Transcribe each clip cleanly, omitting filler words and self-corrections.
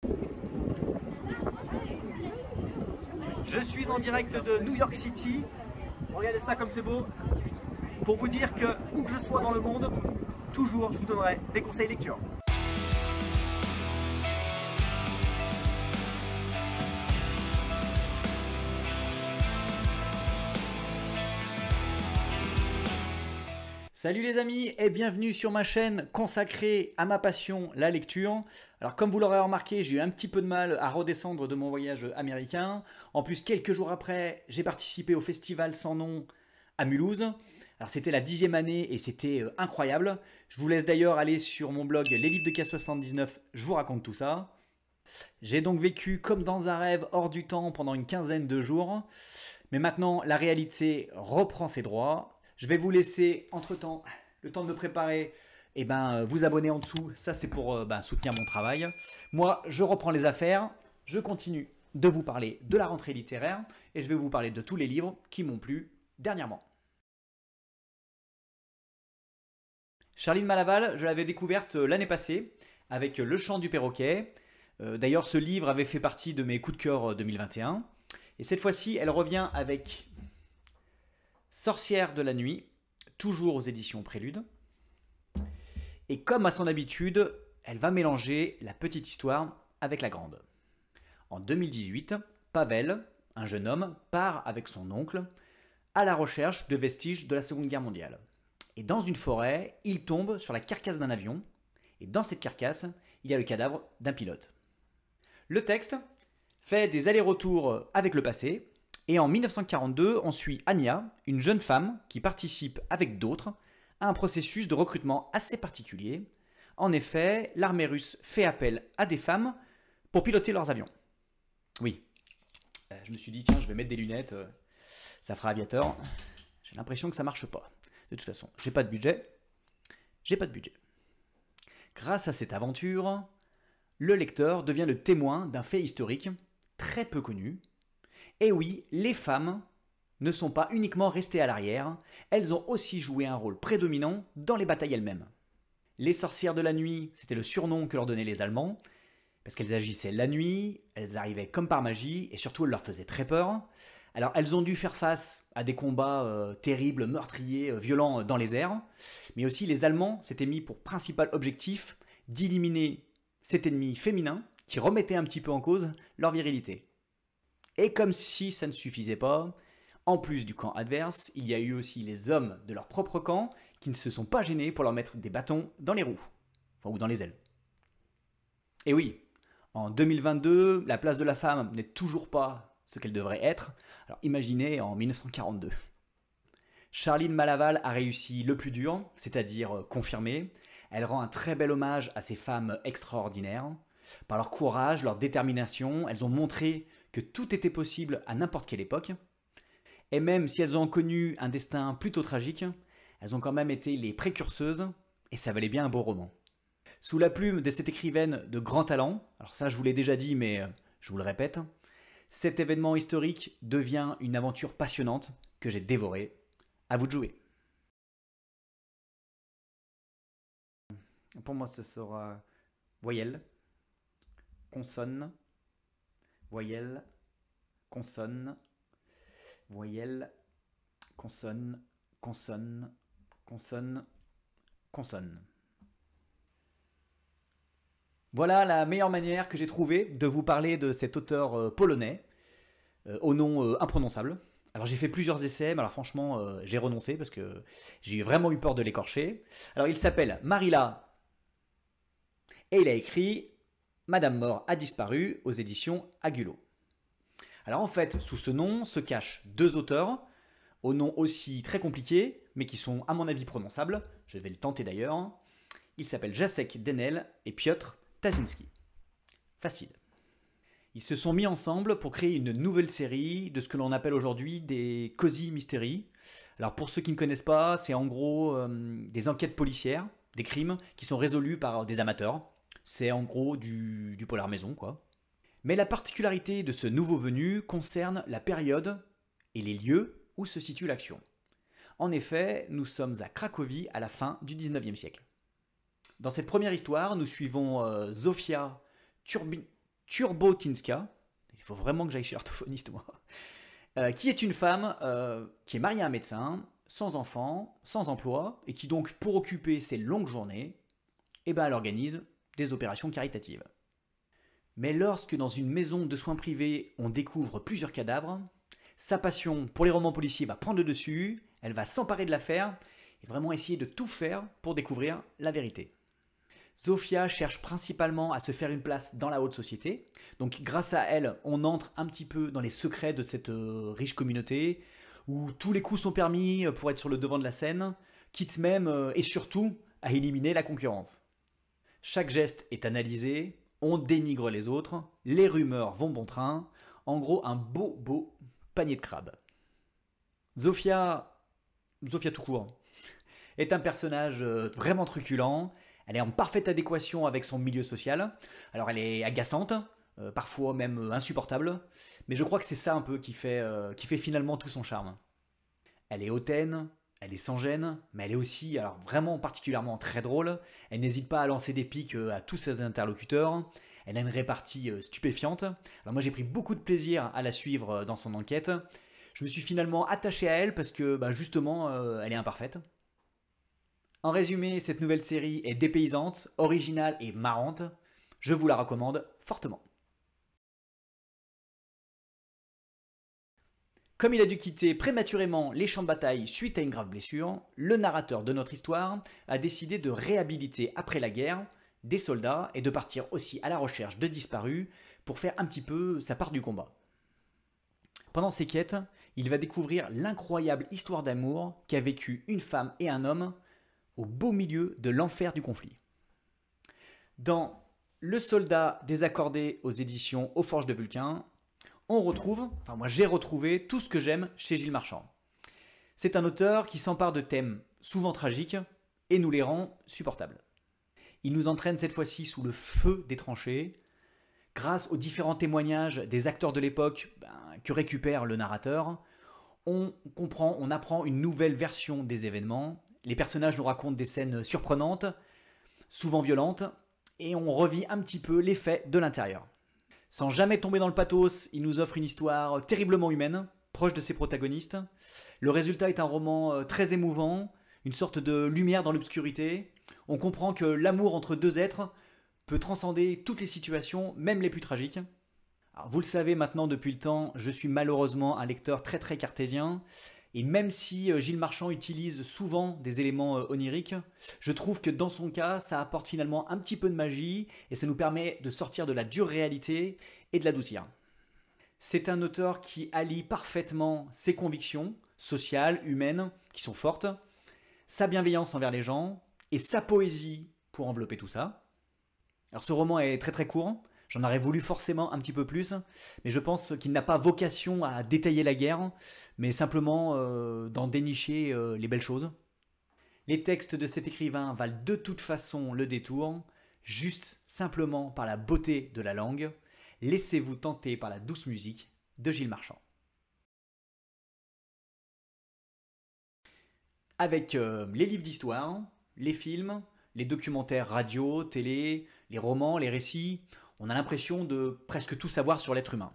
Je suis en direct de New York City. Regardez ça comme c'est beau. Pour vous dire que où que je sois dans le monde, toujours je vous donnerai des conseils lecture. Salut les amis et bienvenue sur ma chaîne consacrée à ma passion, la lecture. Alors comme vous l'aurez remarqué, j'ai eu un petit peu de mal à redescendre de mon voyage américain. En plus, quelques jours après, j'ai participé au festival sans nom à Mulhouse. Alors c'était la 10e année et c'était incroyable. Je vous laisse d'ailleurs aller sur mon blog Les Livres de K79, je vous raconte tout ça. J'ai donc vécu comme dans un rêve hors du temps pendant une quinzaine de jours. Mais maintenant, la réalité reprend ses droits. Je vais vous laisser entre-temps le temps de me préparer et vous abonner en dessous. Ça, c'est pour soutenir mon travail. Moi, je reprends les affaires. Je continue de vous parler de la rentrée littéraire et je vais vous parler de tous les livres qui m'ont plu dernièrement. Charline Malaval, je l'avais découverte l'année passée avec Le Chant du perroquet. D'ailleurs, ce livre avait fait partie de mes coups de cœur 2021. Et cette fois-ci, elle revient avec Sorcière de la nuit, toujours aux éditions Prélude. Et comme à son habitude, elle va mélanger la petite histoire avec la grande. En 2018, Pavel, un jeune homme, part avec son oncle à la recherche de vestiges de la Seconde Guerre mondiale. Et dans une forêt, il tombe sur la carcasse d'un avion. Et dans cette carcasse, il y a le cadavre d'un pilote. Le texte fait des allers-retours avec le passé. Et en 1942, on suit Anya, une jeune femme qui participe avec d'autres à un processus de recrutement assez particulier. En effet, l'armée russe fait appel à des femmes pour piloter leurs avions. Oui, je me suis dit, tiens, je vais mettre des lunettes, ça fera aviateur. J'ai l'impression que ça marche pas. De toute façon, j'ai pas de budget. Grâce à cette aventure, le lecteur devient le témoin d'un fait historique très peu connu. Et oui, les femmes ne sont pas uniquement restées à l'arrière, elles ont aussi joué un rôle prédominant dans les batailles elles-mêmes. Les sorcières de la nuit, c'était le surnom que leur donnaient les Allemands, parce qu'elles agissaient la nuit, elles arrivaient comme par magie, et surtout elles leur faisaient très peur. Alors elles ont dû faire face à des combats terribles, meurtriers, violents dans les airs, mais aussi les Allemands s'étaient mis pour principal objectif d'éliminer cet ennemi féminin qui remettait un petit peu en cause leur virilité. Et comme si ça ne suffisait pas, en plus du camp adverse, il y a eu aussi les hommes de leur propre camp qui ne se sont pas gênés pour leur mettre des bâtons dans les roues, enfin, ou dans les ailes. Et oui, en 2022, la place de la femme n'est toujours pas ce qu'elle devrait être, alors imaginez en 1942. Charline Malaval a réussi le plus dur, c'est-à-dire confirmer. Elle rend un très bel hommage à ces femmes extraordinaires. Par leur courage, leur détermination, elles ont montré que tout était possible à n'importe quelle époque. Et même si elles ont connu un destin plutôt tragique, elles ont quand même été les précurseuses, et ça valait bien un beau roman. Sous la plume de cette écrivaine de grand talent, alors ça je vous l'ai déjà dit mais je vous le répète, cet événement historique devient une aventure passionnante que j'ai dévorée. À vous de jouer. Pour moi ce sera voyelle, consonne, voyelle, consonne, voyelle, consonne, consonne, consonne, consonne. Voilà la meilleure manière que j'ai trouvé de vous parler de cet auteur polonais, au nom imprononçable. Alors j'ai fait plusieurs essais, mais alors franchement j'ai renoncé parce que j'ai vraiment eu peur de l'écorcher. Alors il s'appelle Marilla et il a écrit Madame Mort a disparu aux éditions Agulot. Alors en fait, sous ce nom se cachent deux auteurs, aux noms aussi très compliqués, mais qui sont à mon avis prononçables. Je vais le tenter d'ailleurs. Ils s'appellent Jacek Denel et Piotr Tazinski. Facile. Ils se sont mis ensemble pour créer une nouvelle série de ce que l'on appelle aujourd'hui des cozy mystery. Alors pour ceux qui ne connaissent pas, c'est en gros des enquêtes policières, des crimes qui sont résolus par des amateurs. C'est en gros du polar maison quoi. Mais la particularité de ce nouveau venu concerne la période et les lieux où se situe l'action. En effet, nous sommes à Cracovie à la fin du 19e siècle. Dans cette première histoire, nous suivons Zofia Turbotinska, il faut vraiment que j'aille chez l'orthophoniste moi, qui est une femme qui est mariée à un médecin, sans enfant, sans emploi, et qui donc, pour occuper ses longues journées, eh ben, elle organise des opérations caritatives. Mais lorsque dans une maison de soins privés, on découvre plusieurs cadavres, sa passion pour les romans policiers va prendre le dessus, elle va s'emparer de l'affaire et vraiment essayer de tout faire pour découvrir la vérité. Zofia cherche principalement à se faire une place dans la haute société, donc grâce à elle, on entre un petit peu dans les secrets de cette riche communauté, où tous les coups sont permis pour être sur le devant de la scène, quitte même et surtout à éliminer la concurrence. Chaque geste est analysé, on dénigre les autres, les rumeurs vont bon train, en gros un beau panier de crabes. Zofia tout court, est un personnage vraiment truculent, elle est en parfaite adéquation avec son milieu social, alors elle est agaçante, parfois même insupportable, mais je crois que c'est ça un peu qui fait finalement tout son charme. Elle est hautaine, elle est sans gêne, mais elle est aussi alors vraiment particulièrement très drôle, elle n'hésite pas à lancer des piques à tous ses interlocuteurs, elle a une répartie stupéfiante, alors moi j'ai pris beaucoup de plaisir à la suivre dans son enquête, je me suis finalement attaché à elle parce que justement elle est imparfaite. En résumé, cette nouvelle série est dépaysante, originale et marrante, je vous la recommande fortement. Comme il a dû quitter prématurément les champs de bataille suite à une grave blessure, le narrateur de notre histoire a décidé de réhabiliter après la guerre des soldats et de partir aussi à la recherche de disparus pour faire un petit peu sa part du combat. Pendant ses quêtes, il va découvrir l'incroyable histoire d'amour qu'a vécu une femme et un homme au beau milieu de l'enfer du conflit. Dans Le soldat désaccordé aux éditions Aux Forges de Vulcain, on retrouve, enfin moi j'ai retrouvé tout ce que j'aime chez Gilles Marchand. C'est un auteur qui s'empare de thèmes souvent tragiques et nous les rend supportables. Il nous entraîne cette fois-ci sous le feu des tranchées, grâce aux différents témoignages des acteurs de l'époque que récupère le narrateur, on apprend une nouvelle version des événements, les personnages nous racontent des scènes surprenantes, souvent violentes, et on revit un petit peu les faits de l'intérieur. Sans jamais tomber dans le pathos, il nous offre une histoire terriblement humaine, proche de ses protagonistes. Le résultat est un roman très émouvant, une sorte de lumière dans l'obscurité. On comprend que l'amour entre deux êtres peut transcender toutes les situations, même les plus tragiques. Alors, vous le savez maintenant depuis le temps, je suis malheureusement un lecteur très cartésien, et même si Gilles Marchand utilise souvent des éléments oniriques, je trouve que dans son cas, ça apporte finalement un petit peu de magie, et ça nous permet de sortir de la dure réalité et de l'adoucir. C'est un auteur qui allie parfaitement ses convictions sociales, humaines, qui sont fortes, sa bienveillance envers les gens, et sa poésie pour envelopper tout ça. Alors ce roman est très court, j'en aurais voulu forcément un petit peu plus, mais je pense qu'il n'a pas vocation à détailler la guerre, mais simplement d'en dénicher les belles choses. Les textes de cet écrivain valent de toute façon le détour, juste simplement par la beauté de la langue. Laissez-vous tenter par la douce musique de Gilles Marchand. Avec les livres d'histoire, les films, les documentaires radio, télé, les romans, les récits, on a l'impression de presque tout savoir sur l'être humain.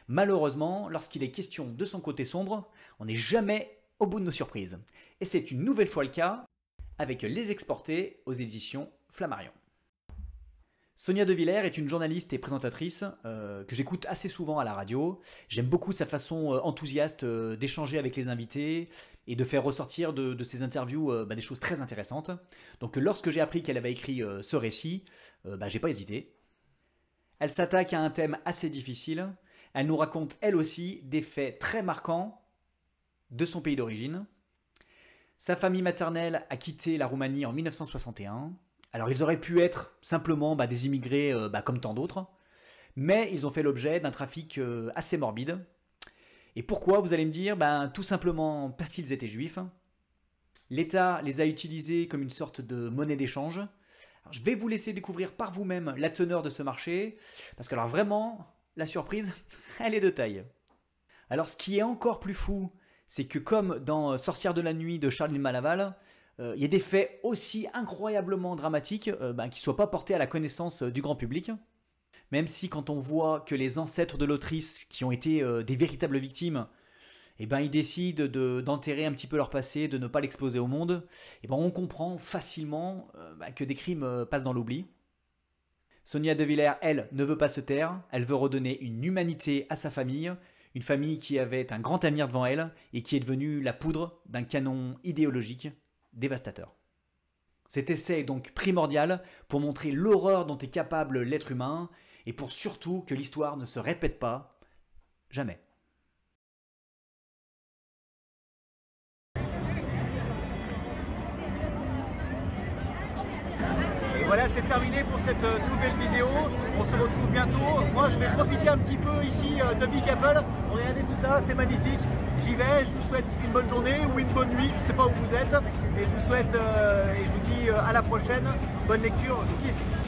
Malheureusement, lorsqu'il est question de son côté sombre, on n'est jamais au bout de nos surprises. Et c'est une nouvelle fois le cas avec Les Exportés aux éditions Flammarion. Sonia De Villers est une journaliste et présentatrice que j'écoute assez souvent à la radio. J'aime beaucoup sa façon enthousiaste d'échanger avec les invités et de faire ressortir de ses interviews des choses très intéressantes. Donc lorsque j'ai appris qu'elle avait écrit ce récit, j'ai pas hésité. Elle s'attaque à un thème assez difficile. Elle nous raconte elle aussi des faits très marquants de son pays d'origine. Sa famille maternelle a quitté la Roumanie en 1961. Alors ils auraient pu être simplement des immigrés comme tant d'autres, mais ils ont fait l'objet d'un trafic assez morbide. Et pourquoi, vous allez me dire? Tout simplement parce qu'ils étaient juifs. L'État les a utilisés comme une sorte de monnaie d'échange. Alors, je vais vous laisser découvrir par vous-même la teneur de ce marché, parce que alors vraiment, la surprise, elle est de taille. Alors ce qui est encore plus fou, c'est que comme dans Sorcières de la nuit de Charline Malaval, il y a des faits aussi incroyablement dramatiques qui ne soient pas portés à la connaissance du grand public. Même si quand on voit que les ancêtres de l'autrice, qui ont été des véritables victimes, eh ben, ils décident d'enterrer un petit peu leur passé, de ne pas l'exposer au monde, eh ben, on comprend facilement que des crimes passent dans l'oubli. Sonia De Villers, elle, ne veut pas se taire, elle veut redonner une humanité à sa famille, une famille qui avait un grand avenir devant elle et qui est devenue la poudre d'un canon idéologique dévastateur. Cet essai est donc primordial pour montrer l'horreur dont est capable l'être humain et pour surtout que l'histoire ne se répète pas, jamais. Voilà, c'est terminé pour cette nouvelle vidéo. On se retrouve bientôt. Moi, je vais profiter un petit peu ici de Big Apple. Regardez tout ça, c'est magnifique. J'y vais. Je vous souhaite une bonne journée ou une bonne nuit. Je ne sais pas où vous êtes. Et je vous souhaite et je vous dis à la prochaine. Bonne lecture. Je vous kiffe.